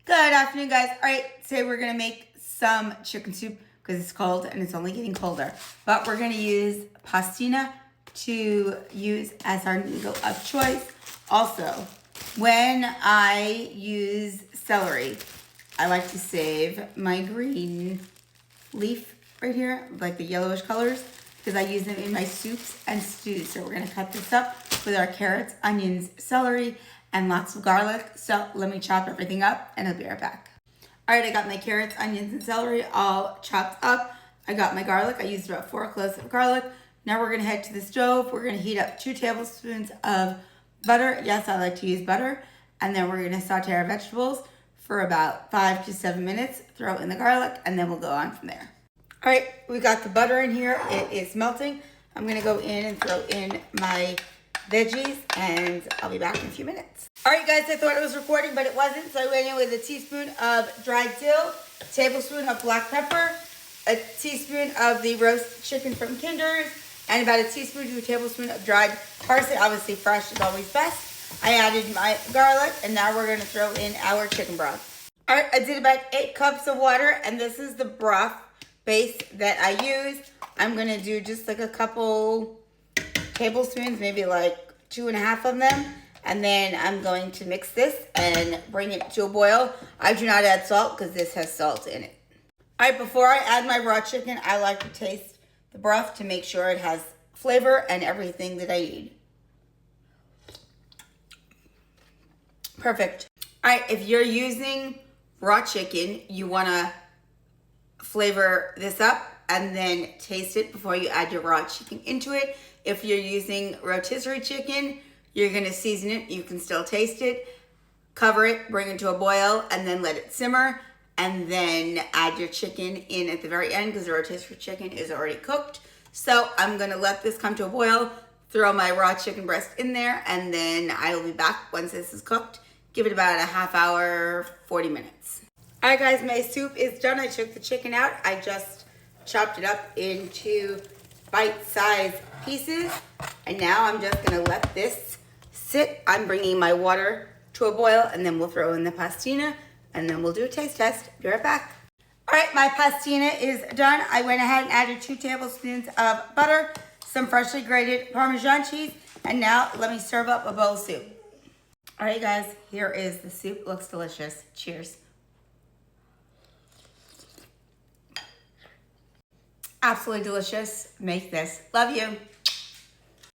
Good afternoon, guys. All right, today we're gonna make some chicken soup because it's cold and it's only getting colder. But we're gonna use pastina to use as our noodle of choice. Also, when I use celery, I like to save my green leaf right here, like the yellowish colors, because I use them in my soups and stews. So we're gonna cut this up with our carrots, onions, celery, and lots of garlic. So let me chop everything up and I'll be right back. All right, I got my carrots, onions, and celery all chopped up. I got my garlic. I used about 4 cloves of garlic. Now we're gonna head to the stove. We're gonna heat up 2 tablespoons of butter. Yes, I like to use butter. And then we're gonna saute our vegetables for about 5 to 7 minutes. Throw in the garlic and then we'll go on from there. All right, we got the butter in here. It is melting. I'm gonna go in and throw in my veggies and I'll be back in a few minutes. All right, guys, I thought it was recording, but it wasn't. So I went in with a teaspoon of dried dill, a tablespoon of black pepper, a teaspoon of the roast chicken from Kinder's, and about a teaspoon to a tablespoon of dried parsley. Obviously, fresh is always best. I added my garlic, and now we're gonna throw in our chicken broth. All right, I did about 8 cups of water, and this is the broth base that I use. I'm gonna do just like a couple tablespoons, maybe like 2.5 of them. And then I'm going to mix this and bring it to a boil. I do not add salt because this has salt in it. All right, before I add my raw chicken, I like to taste the broth to make sure it has flavor and everything that I need. Perfect. All right, if you're using raw chicken, you wanna flavor this up and then taste it before you add your raw chicken into it. If you're using rotisserie chicken, you're gonna season it, you can still taste it, cover it, bring it to a boil, and then let it simmer, and then add your chicken in at the very end because the rotisserie chicken is already cooked. So I'm gonna let this come to a boil, throw my raw chicken breast in there, and then I will be back once this is cooked. Give it about a half hour, 40 minutes. All right, guys, my soup is done. I took the chicken out. I just chopped it up into bite-sized pieces. And now I'm just gonna let this sit. I'm bringing my water to a boil and then we'll throw in the pastina and then we'll do a taste test. Be right back. All right, my pastina is done. I went ahead and added 2 tablespoons of butter, some freshly grated Parmesan cheese, and now let me serve up a bowl of soup. All right, guys, here is the soup. Looks delicious. Cheers. Absolutely delicious. Make this. Love you.